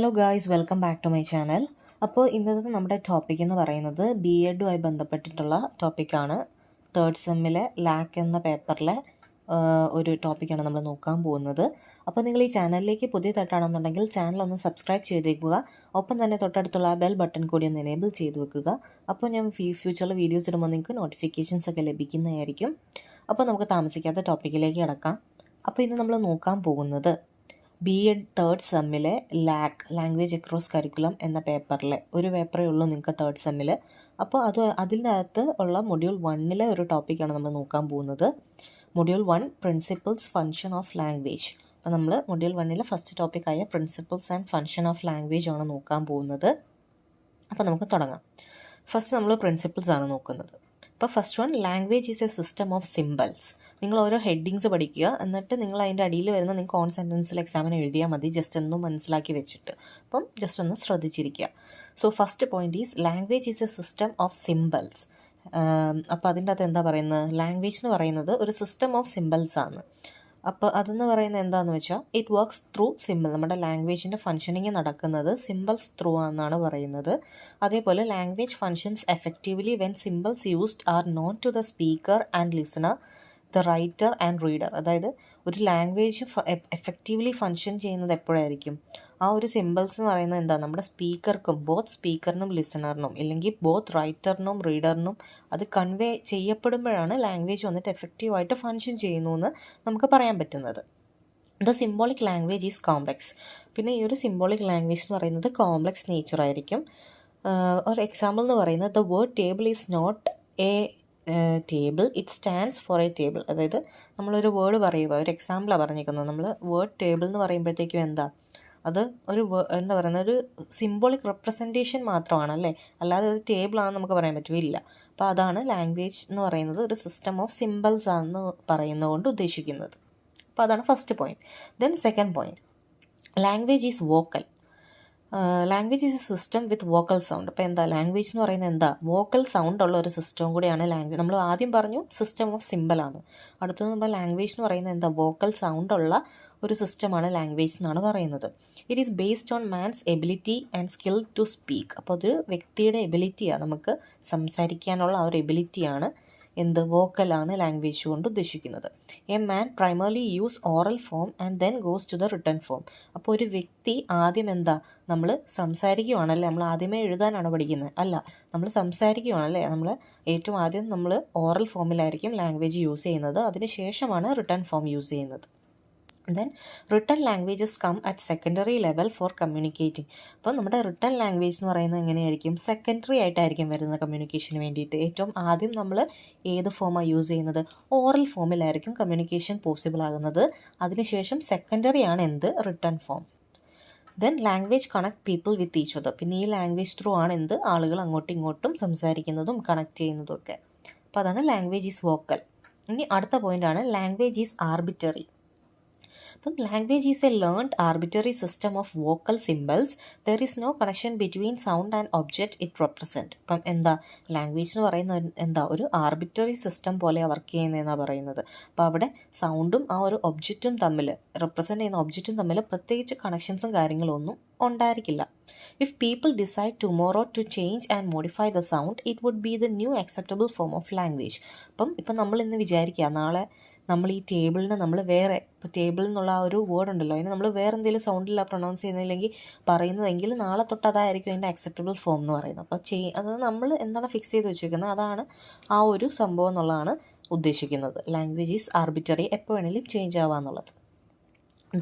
Hello guys, welcome back to my channel. അപ്പോൾ ഇന്നത്തെ നമ്മുടെ ടോപ്പിക് എന്ന് പറയുന്നത് BEdുമായി ബന്ധപ്പെട്ടിട്ടുള്ള ടോപ്പിക്കാണ്. തേർഡ് സെമ്മിലെ ലാക്ക് എന്ന പേപ്പറിലെ ഒരു ടോപ്പിക്കാണ് നമ്മൾ നോക്കാൻ പോകുന്നത്. അപ്പോൾ നിങ്ങൾ ഈ ചാനലിലേക്ക് പുതിയതായിട്ടാണെന്നുണ്ടെങ്കിൽ ചാനൽ ഒന്ന് സബ്സ്ക്രൈബ് ചെയ്തേക്കുക. ഒപ്പം തന്നെ തൊട്ടടുത്തുള്ള ബെൽ ബട്ടൺ കൂടി ഒന്ന് എനേബിൾ ചെയ്ത് വെക്കുക. അപ്പോൾ ഞാൻ ഫ്യൂച്ചറിൽ വീഡിയോസ് ഇടുമ്പോൾ നിങ്ങൾക്ക് നോട്ടിഫിക്കേഷൻസ് ഒക്കെ ലഭിക്കുന്നതായിരിക്കും. അപ്പോൾ നമുക്ക് താമസിക്കാത്ത ടോപ്പിക്കിലേക്ക് കിടക്കാം. അപ്പോൾ ഇന്ന് നമ്മൾ നോക്കാൻ പോകുന്നത് BEd തേർഡ് സെമ്മിലെ ലാംഗ്വേജ് അക്രോസ് കരിക്കുലം എന്ന പേപ്പറിലെ ഒരു പേപ്പറേ ഉള്ളൂ നിങ്ങൾക്ക് തേർഡ് സെമ്മിൽ. അപ്പോൾ അതിനകത്ത് ഉള്ള മൊഡ്യൂൾ 1 ഒരു ടോപ്പിക്കാണ് നമ്മൾ നോക്കാൻ പോകുന്നത്. Module 1 principles function of language. അപ്പോൾ നമ്മൾ മൊഡ്യൂൾ 1 ഫസ്റ്റ് ടോപ്പിക്കായ principles and function of language ആണ് നോക്കാൻ പോകുന്നത്. അപ്പോൾ നമുക്ക് തുടങ്ങാം. ഫസ്റ്റ് നമ്മൾ പ്രിൻസിപ്പിൾസ് ആണ് നോക്കുന്നത്. അപ്പോൾ first one, language is a system of symbols. നിങ്ങൾ ഓരോ ഹെഡിങ്സ് പഠിക്കുക, എന്നിട്ട് നിങ്ങൾ അതിൻ്റെ അടിയിൽ വരുന്ന നിങ്ങൾക്ക് ഓൺ സെൻറ്റൻസിൽ എക്സാമിന് എഴുതിയാൽ മതി, ജസ്റ്റ് ഒന്നും മനസ്സിലാക്കി വെച്ചിട്ട്. അപ്പം ജസ്റ്റ് ഒന്ന് ശ്രദ്ധിച്ചിരിക്കുക. So first point is language is a system of symbols. അപ്പോൾ അതിൻ്റെ അകത്ത് എന്താ പറയുന്നത്? ലാംഗ്വേജ് എന്ന് പറയുന്നത് ഒരു സിസ്റ്റം ഓഫ് സിമ്പിൾസ് ആണ്. അപ്പോൾ അതെന്ന് പറയുന്നത് എന്താണെന്ന് വെച്ചാൽ ഇറ്റ് വർക്ക്സ് ത്രൂ സിമ്പിൾ. നമ്മുടെ ലാംഗ്വേജിൻ്റെ ഫങ്ഷനിങ് നടക്കുന്നത് സിമ്പിൾസ് ത്രൂ ആണെന്നാണ് പറയുന്നത്. അതേപോലെ language functions effectively when symbols used are known to the speaker and listener, the writer and reader. അതായത് ഒരു ലാംഗ്വേജ് എഫക്റ്റീവ്ലി ഫങ്ഷൻ ചെയ്യുന്നത് എപ്പോഴായിരിക്കും? ആ ഒരു സിമ്പിൾസ് എന്ന് പറയുന്നത് എന്താ? നമ്മുടെ സ്പീക്കർക്കും, ബോത്ത് സ്പീക്കറിനും ലിസണറിനും, ഇല്ലെങ്കിൽ ബോത്ത് റൈറ്ററിനും റീഡറിനും അത് കൺവേ ചെയ്യപ്പെടുമ്പോഴാണ് ലാംഗ്വേജ് വന്നിട്ട് എഫക്റ്റീവായിട്ട് ഫങ്ഷൻ ചെയ്യുന്നു എന്ന് നമുക്ക് പറയാൻ പറ്റുന്നത്. The symbolic language is complex. പിന്നെ ഈ ഒരു സിംബോളിക് ലാംഗ്വേജ് എന്ന് പറയുന്നത് കോംപ്ലക്സ് നേച്ചർ ആയിരിക്കും. ഒരു എക്സാമ്പിൾ എന്ന് പറയുന്നത് the word table is not a table, it stands for a table. അതായത് നമ്മളൊരു വേർഡ് പറയുക, ഒരു എക്സാമ്പിളാണ് പറഞ്ഞിരിക്കുന്നത്. നമ്മൾ വേർഡ് ടേബിൾ എന്ന് പറയുമ്പോഴത്തേക്കും എന്താ, അത് ഒരു എന്താ പറയുന്നത്, ഒരു സിംബോളിക് റെപ്രസെൻറ്റേഷൻ മാത്രമാണ് അല്ലേ, അല്ലാതെ അത് ടേബിളാണെന്ന് നമുക്ക് പറയാൻ പറ്റില്ല. അപ്പോൾ അതാണ് ലാംഗ്വേജ് എന്ന് പറയുന്നത് ഒരു സിസ്റ്റം ഓഫ് സിമ്പിൾസ് ആണെന്ന് പറയുന്നതുകൊണ്ട് ഉദ്ദേശിക്കുന്നത്. അപ്പോൾ അതാണ് first point. Then second point, language is vocal. Language is a system with vocal sound. അപ്പോൾ എന്താ ലാംഗ്വേജ് എന്ന് പറയുന്നത്? എന്താ, വോക്കൽ സൗണ്ട് ഉള്ള ഒരു സിസ്റ്റവും കൂടിയാണ് ലാംഗ്വേജ്. നമ്മൾ ആദ്യം പറഞ്ഞു സിസ്റ്റം ഓഫ് സിമ്പിളാണ്. അടുത്തത് നമ്മൾ ലാംഗ്വേജ് എന്ന് പറയുന്നത് എന്താ, വോക്കൽ സൗണ്ട് ഉള്ള ഒരു സിസ്റ്റമാണ് ലാംഗ്വേജ് എന്നാണ് പറയുന്നത്. It is based on man's ability and skill to speak. അപ്പോൾ അതൊരു വ്യക്തിയുടെ എബിലിറ്റിയാണ്, നമുക്ക് സംസാരിക്കാനുള്ള ആ ഒരു എബിലിറ്റിയാണ് എന്ത്, വോക്കലാണ് ലാംഗ്വേജ് കൊണ്ട് ഉദ്ദേശിക്കുന്നത്. A man primarily use oral form and then goes to the written form. അപ്പോൾ ഒരു വ്യക്തി ആദ്യം എന്താ, നമ്മൾ സംസാരിക്കുകയാണല്ലേ, നമ്മൾ ആദ്യമേ എഴുതാനാണ് പഠിക്കുന്നത്, അല്ല, നമ്മൾ സംസാരിക്കുകയാണല്ലേ. നമ്മൾ ഏറ്റവും ആദ്യം നമ്മൾ ഓറൽ ഫോമിലായിരിക്കും ലാംഗ്വേജ് യൂസ് ചെയ്യുന്നത്, അതിന് ശേഷമാണ് റിട്ടൺ ഫോം യൂസ് ചെയ്യുന്നത്. Then written languages come at secondary level for communicating. അപ്പോൾ നമ്മുടെ റിട്ടൺ ലാംഗ്വേജ് എന്ന് പറയുന്നത് എങ്ങനെയായിരിക്കും? സെക്കൻഡറി ആയിട്ടായിരിക്കും വരുന്നത് കമ്മ്യൂണിക്കേഷന് വേണ്ടിയിട്ട്. ഏറ്റവും ആദ്യം നമ്മൾ ഏത് ഫോമാണ് യൂസ് ചെയ്യുന്നത്? ഓറൽ ഫോമിലായിരിക്കും കമ്മ്യൂണിക്കേഷൻ പോസിബിൾ ആകുന്നത്. അതിനുശേഷം സെക്കൻഡറി ആണ് എന്ത്, written form. Then language connect people with each other. പിന്നെ ഈ ലാംഗ്വേജ് ത്രൂ ആണ് എന്ത്, ആളുകൾ അങ്ങോട്ടും ഇങ്ങോട്ടും സംസാരിക്കുന്നതും കണക്ട് ചെയ്യുന്നതും ഒക്കെ. അപ്പോൾ അതാണ് ലാംഗ്വേജ് ഈസ് വോക്കൽ. ഇനി അടുത്ത പോയിൻ്റാണ് ലാംഗ്വേജ് ഈസ് ആർബിറ്ററി. അപ്പം language is a learned arbitrary system of vocal symbols. There is no connection between sound and object it represent. അപ്പം എന്താ, ലാംഗ്വേജ് എന്ന് പറയുന്നത് എന്താ, ഒരു ആർബിറ്ററി സിസ്റ്റം പോലെയാണ് വർക്ക് ചെയ്യുന്നതെന്നാണ് പറയുന്നത്. അപ്പോൾ അവിടെ സൗണ്ടും ആ ഒരു ഒബ്ജക്റ്റും തമ്മിൽ, റെപ്രസെൻറ്റ് ചെയ്യുന്ന ഒബ്ജക്റ്റും തമ്മിൽ പ്രത്യേകിച്ച് കണക്ഷൻസും കാര്യങ്ങളും ഒന്നും ഉണ്ടായിരിക്കില്ല. If people decide tomorrow to change and modify the sound, it would be the new acceptable form of language. ഇപ്പം നമ്മൾ ഇന്ന് വിചാരിക്കുക, നാളെ നമ്മൾ ഈ ടേബിളിന് നമ്മൾ വേറെ, ഇപ്പോൾ ടേബിൾ എന്നുള്ള ആ ഒരു വേർഡ് ഉണ്ടല്ലോ, അതിന് നമ്മൾ വേറെ എന്തെങ്കിലും സൗണ്ടില്ല പ്രൊനൗൺസ് ചെയ്യുന്നില്ലെങ്കിൽ പറയുന്നതെങ്കിൽ നാളെ തൊട്ട് അതായിരിക്കും അതിൻ്റെ അക്സെപ്റ്റബിൾ ഫോം എന്ന് പറയുന്നത്. അപ്പോൾ അത് നമ്മൾ എന്താണ് ഫിക്സ് ചെയ്ത് വെച്ചിരിക്കുന്നത്, അതാണ് ആ ഒരു സംഭവം എന്നുള്ളതാണ് ഉദ്ദേശിക്കുന്നത്. ലാംഗ്വേജ് ഈസ് ആർബിറ്ററി, എപ്പോൾ വേണമെങ്കിലും ചേഞ്ച് ആവാന്നുള്ളത്.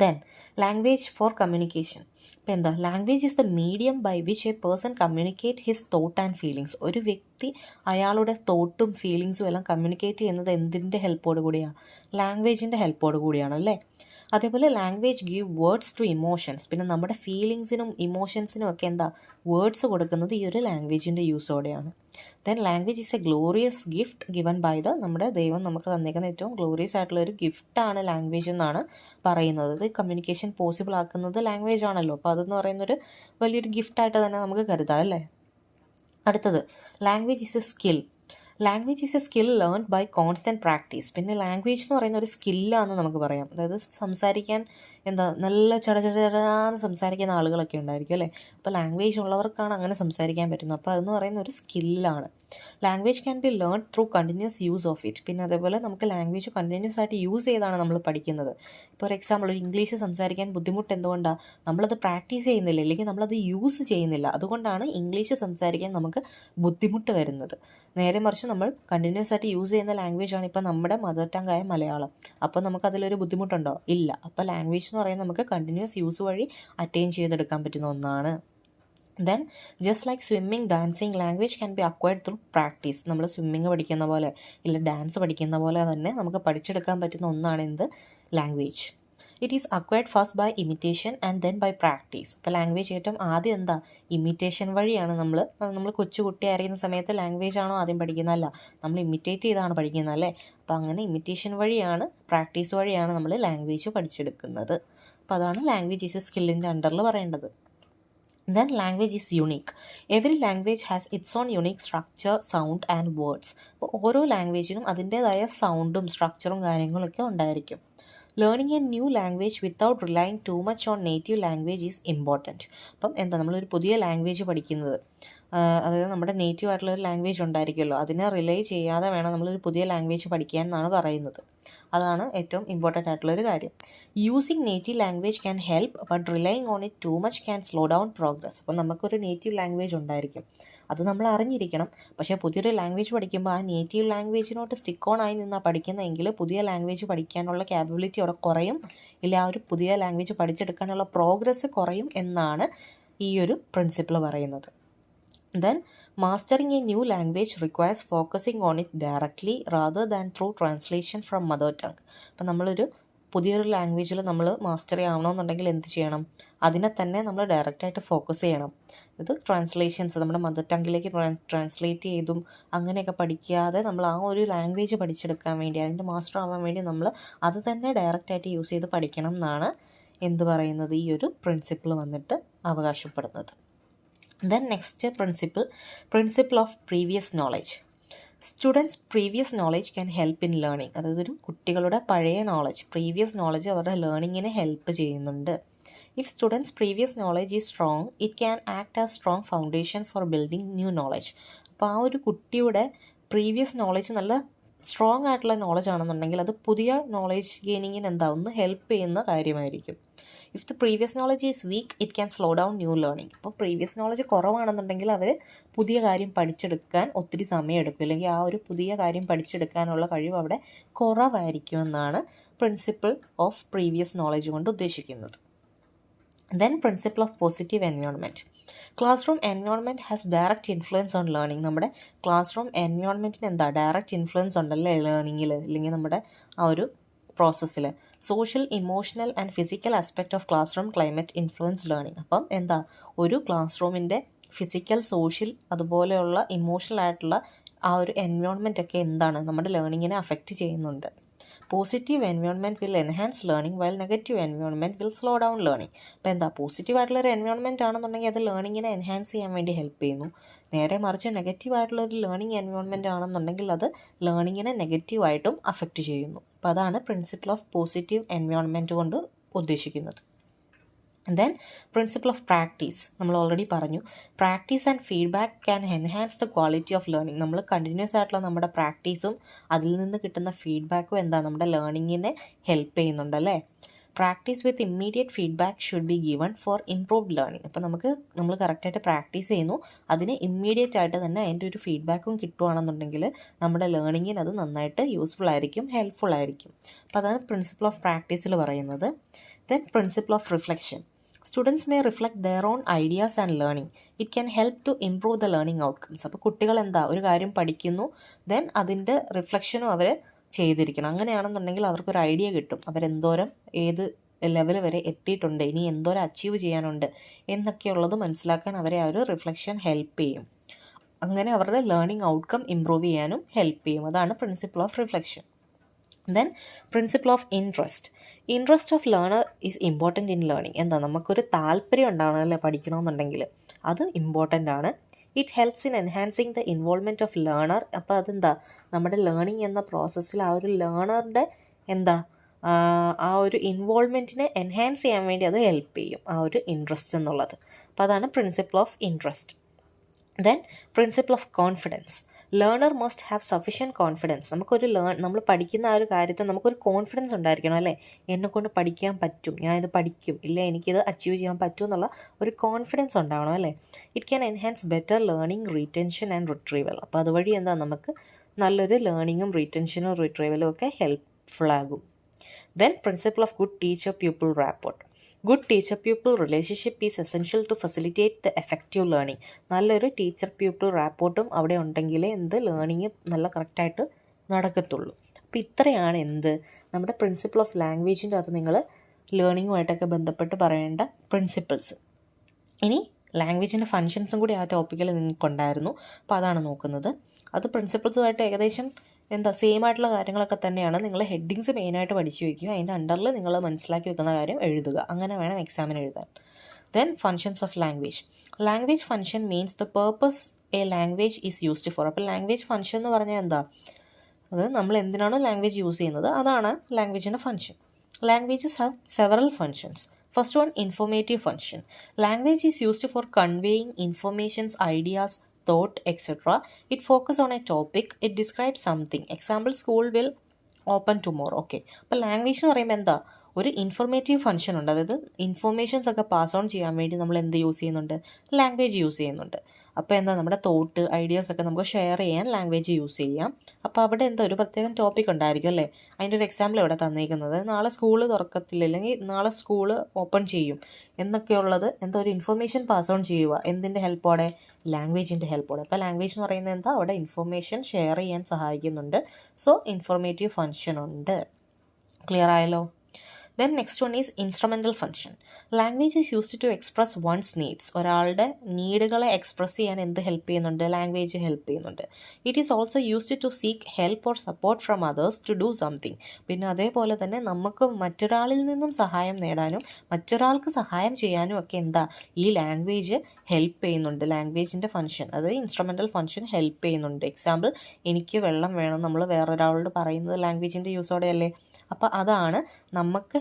Then language for communication. ഇപ്പോൾ എന്താ, language is the medium by which a person communicate his thought and feelings. ഒരു വ്യക്തി അയാളുടെ തോട്ടും ഫീലിങ്സും എല്ലാം കമ്മ്യൂണിക്കേറ്റ് ചെയ്യുന്നത് എന്തിൻ്റെ ഹെൽപ്പോട് കൂടിയാണ്? ലാംഗ്വേജിൻ്റെ ഹെൽപ്പോട് കൂടിയാണ് അല്ലേ. അതേപോലെ language give words to emotions. പിന്നെ നമ്മുടെ ഫീലിങ്സിനും ഇമോഷൻസിനും ഒക്കെ എന്താ വേർഡ്സ് കൊടുക്കുന്നത് ഈ ഒരു ലാംഗ്വേജിൻ്റെ യൂസോടെയാണ്. Then language is a glorious gift given by നമ്മുടെ ദൈവം നമുക്ക് തന്നേക്കുന്ന ഏറ്റവും ഗ്ലോറിയസ് ആയിട്ടുള്ള ഒരു ഗിഫ്റ്റാണ് ലാംഗ്വേജ് എന്നാണ് പറയുന്നത്. ഇത് കമ്മ്യൂണിക്കേഷൻ പോസിബിൾ ആക്കുന്നത് ലാംഗ്വേജ് ആണല്ലോ. അപ്പോൾ അതെന്ന് പറയുന്നൊരു വലിയൊരു ഗിഫ്റ്റായിട്ട് തന്നെ നമുക്ക് കരുതാം അല്ലേ. അടുത്തത്, language is a skill. Language is a skill learn by constant practice. പിന്നെ ലാംഗ്വേജ് എന്ന് പറയുന്ന ഒരു സ്കില്ലാന്ന് നമുക്ക് പറയാം. അതായത് സംസാരിക്കാൻ നല്ല ചടചടാന്ന് സംസാരിക്കുന്ന ആളുകളൊക്കെ ഉണ്ടായിരിക്കും അല്ലേ. അപ്പോൾ ലാംഗ്വേജ് ഉള്ളവർക്കാണ് അങ്ങനെ സംസാരിക്കാൻ പറ്റുന്നത്. അപ്പോൾ അതെന്ന് പറയുന്ന ഒരു സ്കില്ലാണ്. Language can be learn through continuous use of it. പിന്നെ അതേപോലെ നമുക്ക് ലാംഗ്വേജ് കണ്ടിന്യൂസ് ആയിട്ട് യൂസ് ചെയ്താണ് നമ്മൾ പഠിക്കുന്നത്. ഇപ്പോൾ ഒരു എക്സാമ്പിൾ, ഒരു ഇംഗ്ലീഷ് സംസാരിക്കാൻ ബുദ്ധിമുട്ട് എന്തുകൊണ്ടാണ്? നമ്മളത് പ്രാക്ടീസ് ചെയ്യുന്നില്ല, അല്ലെങ്കിൽ നമ്മളത് യൂസ് ചെയ്യുന്നില്ല. അതുകൊണ്ടാണ് ഇംഗ്ലീഷ് സംസാരിക്കാൻ നമുക്ക് ബുദ്ധിമുട്ട് വരുന്നത്. നേരെ മറിച്ച് നമ്മൾ കണ്ടിന്യൂസ് ആയിട്ട് യൂസ് ചെയ്യുന്ന ലാംഗ്വേജാണ് ഇപ്പോൾ നമ്മുടെ മദർ ടങ് ആയ മലയാളം. അപ്പോൾ നമുക്കതിലൊരു ബുദ്ധിമുട്ടുണ്ടോ? ഇല്ല. അപ്പോൾ ലാംഗ്വേജ് എന്ന് പറയുന്നത് നമുക്ക് കണ്ടിന്യൂസ് യൂസ് വഴി അറ്റൈൻ ചെയ്തെടുക്കാൻ പറ്റുന്ന ഒന്നാണ്. Then just like swimming, dancing, language can B acquired through practice. നമ്മൾ സ്വിമ്മിങ് പഠിക്കുന്ന പോലെ ഇല്ല ഡാൻസ് പഠിക്കുന്ന പോലെ തന്നെ നമുക്ക് പഠിച്ചെടുക്കാൻ പറ്റുന്ന ഒന്നാണ് എന്ത്? Language. It is acquired first by imitation and then by practice. അപ്പോൾ ലാംഗ്വേജ് ഏറ്റവും ആദ്യം ഇമിറ്റേഷൻ വഴിയാണ്. നമ്മൾ കൊച്ചുകുട്ടിയായിരിക്കുന്ന സമയത്ത് ലാംഗ്വേജ് ആണോ ആദ്യം പഠിക്കുന്നതല്ല, നമ്മൾ ഇമിറ്റേറ്റ് ചെയ്താണ് പഠിക്കുന്നത് അല്ലേ. അപ്പോൾ അങ്ങനെ ഇമിറ്റേഷൻ വഴിയാണ്, പ്രാക്ടീസ് വഴിയാണ് നമ്മൾ ലാംഗ്വേജ് പഠിച്ചെടുക്കുന്നത്. അപ്പോൾ അതാണ് ലാംഗ്വേജ് ഈസ് എ സ്കില്ലിൻ്റെ അണ്ടറിൽ പറയേണ്ടത്. Then language is unique. Every language has its own unique structure, sound and words. അപ്പോൾ ഓരോ ലാംഗ്വേജിനും അതിൻ്റേതായ സൗണ്ടും സ്ട്രക്ചറും കാര്യങ്ങളൊക്കെ ഉണ്ടായിരിക്കും. Learning A new language without relying too much on native language is important. അപ്പം നമ്മളൊരു പുതിയ ലാംഗ്വേജ് പഠിക്കുന്നത്, അതായത് നമ്മുടെ നേറ്റീവ് ആയിട്ടുള്ളൊരു ലാംഗ്വേജ് ഉണ്ടായിരിക്കുമല്ലോ, അതിനെ റിലേ ചെയ്യാതെ വേണം നമ്മളൊരു പുതിയ ലാംഗ്വേജ് പഠിക്കാൻ എന്നാണ് പറയുന്നത്. അതാണ് ഏറ്റവും ഇമ്പോർട്ടൻ്റ് ആയിട്ടുള്ളൊരു കാര്യം. Using native language can help but relying on it too much can slow down progress. അപ്പം നമുക്കൊരു നേറ്റീവ് ലാംഗ്വേജ് ഉണ്ടായിരിക്കും, അത് നമ്മൾ അറിഞ്ഞിരിക്കണം. പക്ഷേ പുതിയൊരു ലാംഗ്വേജ് പഠിക്കുമ്പോൾ ആ നേറ്റീവ് ലാംഗ്വേജിനോട്ട് സ്റ്റിക്ക് ഓൺ ആയി നിന്നാണ് പഠിക്കുന്നതെങ്കിൽ പുതിയ ലാംഗ്വേജ് പഠിക്കാനുള്ള ക്യാപ്പബിലിറ്റി അവിടെ കുറയും, ഇല്ല ആ ഒരു പുതിയ ലാംഗ്വേജ് പഠിച്ചെടുക്കാനുള്ള പ്രോഗ്രസ് കുറയും എന്നാണ് ഈ ഒരു പ്രിൻസിപ്പിൾ പറയുന്നത്. Then, mastering a new language requires focusing on it directly rather than through translation from mother tongue. അപ്പം നമ്മളൊരു പുതിയൊരു ലാംഗ്വേജിൽ നമ്മൾ മാസ്റ്ററി ആവണമെന്നുണ്ടെങ്കിൽ എന്ത് ചെയ്യണം? അതിനെ തന്നെ നമ്മൾ ഡയറക്റ്റായിട്ട് ഫോക്കസ് ചെയ്യണം. ഇത് ട്രാൻസ്ലേഷൻസ് നമ്മുടെ മദർ ടങ്ങിലേക്ക് ട്രാൻസ്ലേറ്റ് ചെയ്തും അങ്ങനെയൊക്കെ പഠിക്കാതെ നമ്മൾ ആ ഒരു ലാംഗ്വേജ് പഠിച്ചെടുക്കാൻ വേണ്ടി, അതിൻ്റെ മാസ്റ്റർ ആവാൻ വേണ്ടി നമ്മൾ അത് തന്നെ ഡയറക്റ്റായിട്ട് യൂസ് ചെയ്ത് പഠിക്കണം എന്നാണ് എന്ത് പറയുന്നത്, ഈ ഒരു പ്രിൻസിപ്പിൾ വന്നിട്ട് അവകാശപ്പെടുന്നത്. Then next principle of previous knowledge. Students' previous knowledge can help in learning. അതായത് ഒരു കുട്ടികളുടെ പഴയ നോളജ്, പ്രീവിയസ് നോളജ് അവരുടെ ലേണിങ്ങിന് ഹെൽപ്പ് ചെയ്യുന്നുണ്ട്. If students' previous knowledge is strong, it can act as strong foundation for building new knowledge. അപ്പോൾ ആ ഒരു കുട്ടിയുടെ പ്രീവിയസ് നോളജ് നല്ല സ്ട്രോങ് ആയിട്ടുള്ള നോളജ് ആണെന്നുണ്ടെങ്കിൽ അത് പുതിയ നോളജ് ഗെയിനിങ്ങിന് ഒന്ന് ഹെൽപ്പ് ചെയ്യുന്ന കാര്യമായിരിക്കും. If the previous knowledge is week, it can slow down new learning. അപ്പോൾ പ്രീവിയസ് നോളജ് കുറവാണെന്നുണ്ടെങ്കിൽ അവർ പുതിയ കാര്യം പഠിച്ചെടുക്കാൻ ഒത്തിരി സമയം എടുക്കും, അല്ലെങ്കിൽ ആ ഒരു പുതിയ കാര്യം പഠിച്ചെടുക്കാനുള്ള കഴിവ് അവിടെ കുറവായിരിക്കുമെന്നാണ് പ്രിൻസിപ്പിൾ ഓഫ് പ്രീവിയസ് നോളജ് കൊണ്ട് ഉദ്ദേശിക്കുന്നത്. Then principle of positive environment. Class room environment has direct influence on learning. നമ്മുടെ ക്ലാസ് റൂം എൻവയോൺമെൻറ്റിന് ഡയറക്റ്റ് ഇൻഫ്ലുവൻസ് ഉണ്ടല്ലേ ലേണിങ്ങിൽ, അല്ലെങ്കിൽ നമ്മുടെ ആ ഒരു പ്രോസസ്സിൽ. Social, emotional and physical aspect of class room climate influence learning. അപ്പം ഒരു ക്ലാസ് റൂമിൻ്റെ ഫിസിക്കൽ, സോഷ്യൽ, അതുപോലെയുള്ള ഇമോഷണൽ ആയിട്ടുള്ള ആ ഒരു എൻവയോൺമെൻറ്റ് ഒക്കെ നമ്മുടെ ലേണിങ്ങിനെ അഫക്റ്റ് ചെയ്യുന്നുണ്ട്. Positive environment will enhance learning while negative environment will slow down learning. അപ്പോൾ പോസിറ്റീവ് ആയിട്ടുള്ളൊരു എൻവയോൺമെൻറ്റ് ആണെന്നുണ്ടെങ്കിൽ അത് ലേണിങ്ങിനെ എൻഹാൻസ് ചെയ്യാൻ വേണ്ടി ഹെൽപ്പ് ചെയ്യുന്നു. നേരെ മറിച്ച് നെഗറ്റീവ് ആയിട്ടുള്ളൊരു ലേണിംഗ് എൻവയോൺമെൻറ്റ് ആണെന്നുണ്ടെങ്കിൽ അത് ലേണിങ്ങിനെ നെഗറ്റീവായിട്ടും അഫക്റ്റ് ചെയ്യുന്നു. അപ്പോൾ അതാണ് പ്രിൻസിപ്പിൾ ഓഫ് പോസിറ്റീവ് എൻവയോൺമെൻറ്റ് കൊണ്ട് ഉദ്ദേശിക്കുന്നത്. ദെൻ പ്രിൻസിപ്പിൾ ഓഫ് പ്രാക്ടീസ് നമ്മൾ ഓൾറെഡി പറഞ്ഞു. Practice and feedback can enhance the quality of learning. നമ്മൾ കണ്ടിന്യൂസ് ആയിട്ടുള്ള നമ്മുടെ പ്രാക്ടീസും അതിൽ നിന്ന് കിട്ടുന്ന ഫീഡ്ബാക്കും നമ്മുടെ ലേണിങ്ങിനെ ഹെൽപ്പ് ചെയ്യുന്നുണ്ടല്ലേ. Practice with immediate feedback should be given for improved learning. അപ്പോൾ നമ്മൾ കറക്റ്റായിട്ട് പ്രാക്ടീസ് ചെയ്യുന്നു, അതിന് ഇമ്മീഡിയറ്റ് ആയിട്ട് തന്നെ അതിൻ്റെ ഒരു ഫീഡ്ബാക്കും കിട്ടുകയാണെന്നുണ്ടെങ്കിൽ നമ്മുടെ ലേണിങ്ങിന് അത് നന്നായിട്ട് യൂസ്ഫുൾ ആയിരിക്കും, ഹെൽപ്ഫുൾ ആയിരിക്കും. അപ്പോൾ അതാണ് പ്രിൻസിപ്പിൾ ഓഫ് പ്രാക്ടീസിൽ പറയുന്നത്. Then principle of reflection. Students may reflect their own ideas and learning. It can help to improve the learning outcomes. അപ്പോൾ കുട്ടികൾ ഒരു കാര്യം പഠിക്കുന്നു, ദെൻ അതിൻ്റെ റിഫ്ലക്ഷനും അവർ ചെയ്തിരിക്കണം. അങ്ങനെയാണെന്നുണ്ടെങ്കിൽ അവർക്കൊരു ഐഡിയ കിട്ടും, അവരെന്തോരം ഏത് ലെവൽ വരെ എത്തിയിട്ടുണ്ട്, ഇനി എന്തോരം അച്ചീവ് ചെയ്യാനുണ്ട് എന്നൊക്കെയുള്ളത് മനസ്സിലാക്കാൻ അവരെ ആ ഒരു റിഫ്ലക്ഷൻ ഹെൽപ്പ് ചെയ്യും. അങ്ങനെ അവരുടെ ലേണിംഗ് ഔട്ട്കം ഇമ്പ്രൂവ് ചെയ്യാനും ഹെൽപ്പ് ചെയ്യും. അതാണ് principle of reflection. Then principle of interest of learner is important in learning. നമുക്കൊരു താല്പര്യം ഉണ്ടാവണമല്ലേ പഠിക്കണമെന്നുണ്ടെങ്കിൽ, അത് ഇമ്പോർട്ടൻ്റ് ആണ്. It helps in enhancing the involvement of learner. അപ്പോൾ അതെന്താ, നമ്മുടെ ലേണിംഗ് എന്ന പ്രോസസ്സിൽ ആ ഒരു ലേണറുടെ ആ ഒരു ഇൻവോൾവ്മെൻറ്റിനെ എൻഹാൻസ് ചെയ്യാൻ വേണ്ടി അത് ഹെൽപ്പ് ചെയ്യും, ആ ഒരു ഇൻട്രസ്റ്റ് എന്നുള്ളത്. അപ്പോൾ അതാണ് principle of interest. Then principle of confidence. Learner must have sufficient confidence. നമ്മൾ പഠിക്കുന്ന ആ ഒരു കാര്യത്തിൽ നമുക്കൊരു കോൺഫിഡൻസ് ഉണ്ടായിരിക്കണം അല്ലേ. എന്നെക്കൊണ്ട് പഠിക്കാൻ പറ്റും, ഞാനിത് പഠിക്കും, ഇല്ല എനിക്കിത് അച്ചീവ് ചെയ്യാൻ പറ്റും എന്നുള്ള ഒരു കോൺഫിഡൻസ് ഉണ്ടാവണം അല്ലേ. It can enhance better learning, റീറ്റെൻഷൻ and retrieval. അപ്പോൾ അതുവഴി നമുക്ക് നല്ലൊരു ലേണിങ്ങും റീറ്റെൻഷനും റിട്രീവലും ഒക്കെ ഹെൽപ്ഫുൾ ആകും. Then principle of good teacher-pupil rapport. Good teacher-pupil relationship is essential to facilitate the effective learning. നല്ലൊരു ടീച്ചർ പ്യൂപ്പിൾ റാപ്പോർട്ടും അവിടെ ഉണ്ടെങ്കിലേ ലേണിങ് നല്ല കറക്റ്റായിട്ട് നടക്കത്തുള്ളൂ. അപ്പോൾ ഇത്രയാണ് നമ്മുടെ പ്രിൻസിപ്പിൾ ഓഫ് ലാംഗ്വേജിൻ്റെ അകത്ത് നിങ്ങൾ ലേണിങ്ങുമായിട്ടൊക്കെ ബന്ധപ്പെട്ട് പറയേണ്ട പ്രിൻസിപ്പിൾസ്. ഇനി ലാംഗ്വേജിൻ്റെ ഫങ്ഷൻസും കൂടി ആ ടോപ്പിക്കിൽ നിങ്ങൾക്കുണ്ടായിരുന്നു. അപ്പോൾ അതാണ് നോക്കുന്നത്. അത് പ്രിൻസിപ്പിൾസുമായിട്ട് ഏകദേശം സെയിം ആയിട്ടുള്ള കാര്യങ്ങളൊക്കെ തന്നെയാണ്. നിങ്ങൾ ഹെഡിങ്സ് മെയിനായിട്ട് പഠിച്ചു വയ്ക്കുക, അതിൻ്റെ അണ്ടറിൽ നിങ്ങൾ മനസ്സിലാക്കി വെക്കുന്ന കാര്യം എഴുതുക, അങ്ങനെ വേണം എക്സാമിന് എഴുതാൻ. Then functions of language. Language function means the purpose a language is used for. അപ്പോൾ ലാംഗ്വേജ് ഫങ്ഷൻ എന്ന് പറഞ്ഞാൽ അത് നമ്മൾ എന്തിനാണോ ലാംഗ്വേജ് യൂസ് ചെയ്യുന്നത് അതാണ് ലാംഗ്വേജിൻ്റെ function. Languages have several functions. First one, informative function. Language is used for conveying informations, ideas, thought, etc. It focuses on a topic. It describes something. Example, school will open tomorrow. Okay. അപ്പോൾ language എന്ന് പറയുമ്പോൾ ഒരു informative function ഉണ്ട്. അതായത് informations ഒക്കെ pass on ചെയ്യാൻ വേണ്ടി നമ്മൾ യൂസ് ചെയ്യുന്നുണ്ട്, ലാംഗ്വേജ് യൂസ് ചെയ്യുന്നുണ്ട്. അപ്പോൾ നമ്മുടെ തോട്ട്, ഐഡിയാസ് ഒക്കെ നമുക്ക് ഷെയർ ചെയ്യാൻ ലാംഗ്വേജ് യൂസ് ചെയ്യാം. അപ്പോൾ അവിടെ ഒരു പ്രത്യേകം ടോപ്പിക് ഉണ്ടായിരിക്കും അല്ലേ. അതിൻ്റെ ഒരു എക്സാമ്പിൾ ഇവിടെ തന്നിരിക്കുന്നത്, നാളെ സ്കൂൾ തുറക്കത്തില്ല, അല്ലെങ്കിൽ നാളെ സ്കൂൾ ഓപ്പൺ ചെയ്യും എന്നൊക്കെയുള്ളത് ഒരു ഇൻഫോർമേഷൻ പാസ് ഓൺ ചെയ്യുക. എന്തിൻ്റെ ഹെൽപ്പോടെ? ലാംഗ്വേജിൻ്റെ ഹെൽപ്പോടെ. അപ്പോൾ ലാംഗ്വേജ് എന്ന് പറയുന്നത് അവിടെ ഇൻഫോർമേഷൻ ഷെയർ ചെയ്യാൻ സഹായിക്കുന്നുണ്ട്. സോ ഇൻഫോർമേറ്റീവ് ഫങ്ഷൻ ഉണ്ട്. ക്ലിയർ ആയല്ലോ? Then next one is instrumental function. Language is used to express one's needs. ഒരാളുടെ നീഡുകളെ എക്സ്പ്രസ് ചെയ്യാൻ ഹെൽപ്പ് ചെയ്യുന്നുണ്ട്? ലാംഗ്വേജ് ഹെൽപ്പ് ചെയ്യുന്നുണ്ട്. It is also used to seek help or support from others to do something. പിന്നെ അതേപോലെ തന്നെ നമുക്ക് മറ്റൊരാളിൽ നിന്നും സഹായം നേടാനും മറ്റൊരാൾക്ക് സഹായം ചെയ്യാനും ഒക്കെ ഈ ലാംഗ്വേജ് ഹെൽപ്പ് ചെയ്യുന്നുണ്ട്. ലാംഗ്വേജിൻ്റെ ഫങ്ഷൻ, അതായത് ഇൻസ്ട്രുമെൻ്റൽ ഫങ്ഷൻ ഹെൽപ്പ് ചെയ്യുന്നുണ്ട്. എക്സാമ്പിൾ, എനിക്ക് വെള്ളം വേണം, നമ്മൾ വേറൊരാളോട് പറയുന്നത് ലാംഗ്വേജിൻ്റെ യൂസോടെ അല്ലേ. അപ്പോൾ അതാണ് നമുക്ക്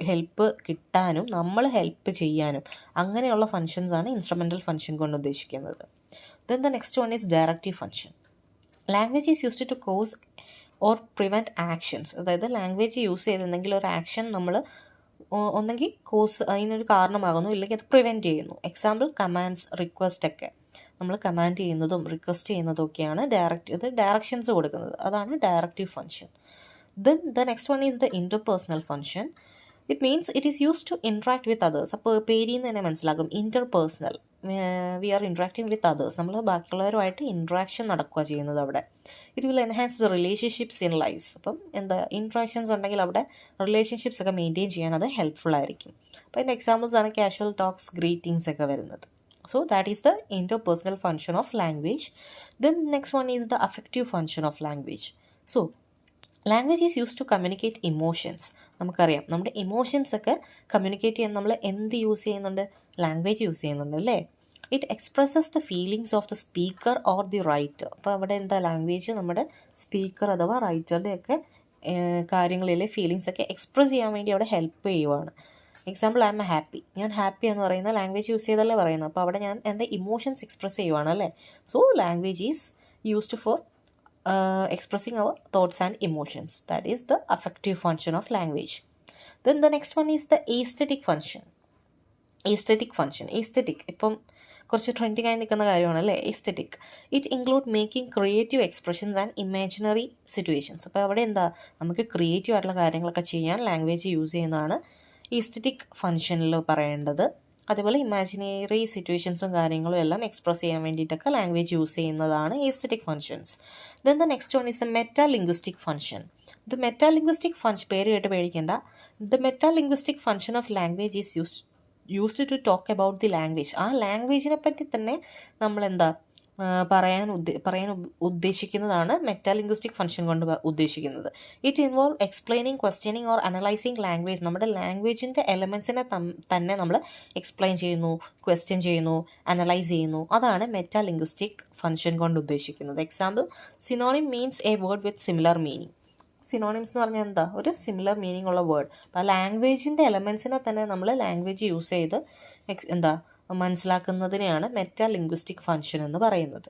ഹെൽപ്പ് കിട്ടാനും നമ്മൾ ഹെൽപ്പ് ചെയ്യാനും അങ്ങനെയുള്ള ഫങ്ഷൻസാണ് ഇൻസ്ട്രുമെൻ്റൽ ഫങ്ഷൻ കൊണ്ട് ഉദ്ദേശിക്കുന്നത്. Then the next one is directive function. Language is used to cause or prevent actions. അതായത് ലാംഗ്വേജ് യൂസ് ചെയ്തെങ്കിൽ ഒരു ആക്ഷൻ നമ്മൾ ഒന്നെങ്കിൽ കോസ് അതിനൊരു കാരണമാകുന്നു, ഇല്ലെങ്കിൽ അത് പ്രിവെൻറ്റ് ചെയ്യുന്നു. എക്സാമ്പിൾ, കമാൻഡ്സ്, റിക്വസ്റ്റ് ഒക്കെ നമ്മൾ കമാൻഡ് ചെയ്യുന്നതും റിക്വസ്റ്റ് ചെയ്യുന്നതും ഒക്കെയാണ് ഡയറക്ഷൻസ് കൊടുക്കുന്നത്. അതാണ് directive function. Then the next one is the interpersonal function. It means it is used to interact with others. അപ്പോൾ പേരിൽ നിന്ന് തന്നെ മനസ്സിലാകും, interpersonal. We are interacting with others. നമ്മൾ ബാക്കിയുള്ളവരുമായിട്ട് ഇൻട്രാക്ഷൻ നടക്കുക ചെയ്യുന്നത് അവിടെ. It will enhance the relationships in lifes. അപ്പം ഇൻട്രാക്ഷൻസ് ഉണ്ടെങ്കിൽ അവിടെ റിലേഷൻഷിപ്സ് ഒക്കെ മെയിൻറ്റെയിൻ ചെയ്യാൻ അത് ഹെൽപ്ഫുൾ ആയിരിക്കും. അപ്പോൾ അതിൻ്റെ എക്സാമ്പിൾസ് ആണ് കാഷ്വൽ ടോക്സ്, ഗ്രീറ്റിംഗ്സ് ഒക്കെ വരുന്നത്. So that is the interpersonal function of language. Then next one is the affective function of language. So language is use to communicate emotions. നമുക്കറിയാം നമ്മുടെ ഇമോഷൻസ് ഒക്കെ കമ്മ്യൂണിക്കേറ്റ് ചെയ്യാൻ നമ്മൾ യൂസ് ചെയ്യുന്നുണ്ട്? Language use ചെയ്യുന്നുണ്ട് അല്ലേ. It expresses the feelings of the speaker or the writer. അപ്പോൾ അവിടെ ലാംഗ്വേജ് നമ്മുടെ സ്പീക്കർ അഥവാ റൈറ്ററുടെ ഒക്കെ കാര്യങ്ങളിലെ ഫീലിങ്സ് ഒക്കെ എക്സ്പ്രസ് ചെയ്യാൻ വേണ്ടി അവിടെ ഹെൽപ്പ് ചെയ്യുവാണ്. Example, I am happy. ഞാൻ ഹാപ്പി എന്ന് പറയുന്ന ലാംഗ്വേജ് യൂസ് ചെയ്തല്ലേ പറയുന്നത്. അപ്പോൾ അവിടെ ഞാൻ എൻ്റെ ഇമോഷൻസ് എക്സ്പ്രസ് ചെയ്യുവാണ് അല്ലേ. So language is used four expressing our thoughts and emotions. That is the affective function of language. Then the next one is the aesthetic function. Aesthetic ഇപ്പം കുറച്ച് ട്രെൻഡിങ് ആയി നിൽക്കുന്ന കാര്യമാണ് അല്ലേ, aesthetic. It include making creative expressions and imaginary situations. അപ്പോൾ അവിടെ നമുക്ക് creative ആയിട്ടുള്ള കാര്യങ്ങളൊക്കെ ചെയ്യാൻ ലാംഗ്വേജ് യൂസ് ചെയ്യുന്നതാണ് എസ്തെറ്റിക് ഫങ്ഷനിൽ പറയേണ്ടത്. അതേപോലെ ഇമാജിനറി സിറ്റുവേഷൻസും കാര്യങ്ങളും എല്ലാം എക്സ്പ്രസ് ചെയ്യാൻ വേണ്ടിയിട്ടൊക്കെ ലാംഗ്വേജ് യൂസ് ചെയ്യുന്നതാണ് aesthetic functions. Then the next one is the metalinguistic function. The metalinguistic function, പേര് കേട്ട് പേടിക്കേണ്ട. The metalinguistic function of language is used to talk about the language. ആ ലാംഗ്വേജിനെ പറ്റി തന്നെ നമ്മൾ പറയാൻ ഉദ്ദേശിക്കുന്നതാണ് മെറ്റാലിംഗ്വിസ്റ്റിക് ഫംഗ്ഷൻ കൊണ്ട് ഉദ്ദേശിക്കുന്നത്. It involve explaining, questioning or analysing language. നമ്മുടെ ലാംഗ്വേജിൻ്റെ എലമെൻസിനെ തന്നെ നമ്മൾ എക്സ്പ്ലെയിൻ ചെയ്യുന്നു, ക്വസ്റ്റ്യൻ ചെയ്യുന്നു, അനലൈസ് ചെയ്യുന്നു. അതാണ് മെറ്റാലിംഗ്വിസ്റ്റിക് ഫംഗ്ഷൻ കൊണ്ട് ഉദ്ദേശിക്കുന്നത്. Example, synonym means A word with similar meaning. Synonyms എന്ന് പറഞ്ഞാൽ എന്താ? ഒരു സിമിലർ മീനിങ് ഉള്ള വേർഡ്. അപ്പോൾ ലാംഗ്വേജിൻ്റെ എലമെൻസിനെ തന്നെ നമ്മൾ ലാംഗ്വേജ് യൂസ് ചെയ്ത് മനസ്സിലാക്കുന്നതിനെയാണ് മെറ്റാലിംഗ്വിസ്റ്റിക് ഫംഗ്ഷൻ എന്ന് പറയുന്നത്.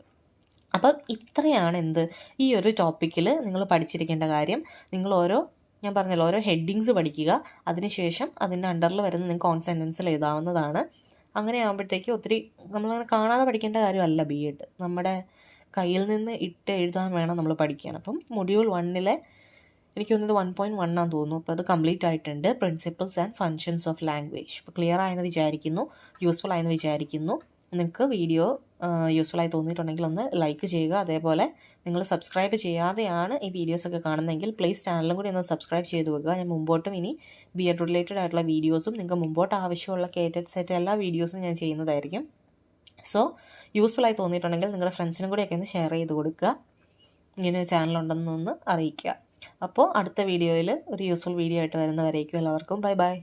അപ്പം ഇത്രയാണ് ഈ ഒരു ടോപ്പിക്കിൽ നിങ്ങൾ പഠിച്ചിരിക്കേണ്ട കാര്യം. നിങ്ങൾ ഞാൻ പറഞ്ഞല്ലോ, ഓരോ ഹെഡിങ്സ് പഠിക്കുക. അതിനുശേഷം അതിൻ്റെ അണ്ടറിൽ വരുന്ന നിങ്ങൾക്ക് ഓൺ സെൻറ്റൻസിൽ എഴുതാവുന്നതാണ്. അങ്ങനെ ആകുമ്പോഴത്തേക്ക് ഒത്തിരി നമ്മളങ്ങനെ കാണാതെ പഠിക്കേണ്ട കാര്യമല്ല BEd. നമ്മുടെ കയ്യിൽ നിന്ന് ഇട്ട് എഴുതാൻ വേണം നമ്മൾ പഠിക്കാൻ. അപ്പം മൊഡ്യൂൾ 1 എനിക്ക് തോന്നുന്നത് 1.1 ആണെന്ന് തോന്നുന്നു. അപ്പോൾ അത് കംപ്ലീറ്റ് ആയിട്ടുണ്ട്. Principles and functions of language. ഇപ്പോൾ ക്ലിയർ ആയെന്ന് വിചാരിക്കുന്നു, യൂസ്ഫുൾ ആയെന്ന് വിചാരിക്കുന്നു. നിങ്ങൾക്ക് വീഡിയോ യൂസ്ഫുൾ ആയി തോന്നിയിട്ടുണ്ടെങ്കിൽ ഒന്ന് ലൈക്ക് ചെയ്യുക. അതേപോലെ നിങ്ങൾ സബ്സ്ക്രൈബ് ചെയ്യാതെയാണ് ഈ വീഡിയോസൊക്കെ കാണുന്നതെങ്കിൽ പ്ലീസ് ചാനലും കൂടി ഒന്ന് സബ്സ്ക്രൈബ് ചെയ്ത് വെക്കുക. ഞാൻ മുമ്പോട്ടും ഇനി BEd റിലേറ്റഡ് ആയിട്ടുള്ള വീഡിയോസും നിങ്ങൾക്ക് മുമ്പോട്ട് ആവശ്യമുള്ള കേറ്റഡ് സെറ്റ് എല്ലാ വീഡിയോസും ഞാൻ ചെയ്യുന്നതായിരിക്കും. സോ യൂസ്ഫുൾ ആയി തോന്നിയിട്ടുണ്ടെങ്കിൽ നിങ്ങളുടെ ഫ്രണ്ട്സിനും കൂടിയൊക്കെ ഒന്ന് ഷെയർ ചെയ്ത് കൊടുക്കുക. ഇങ്ങനെ ചാനലുണ്ടെന്നൊന്ന് അറിയിക്കുക. അപ്പോൾ അടുത്ത വീഡിയോയിൽ ഒരു യൂസ്ഫുൾ വീഡിയോ ആയിട്ട് വരുന്നവരേക്കും എല്ലാവർക്കും ബൈ ബൈ.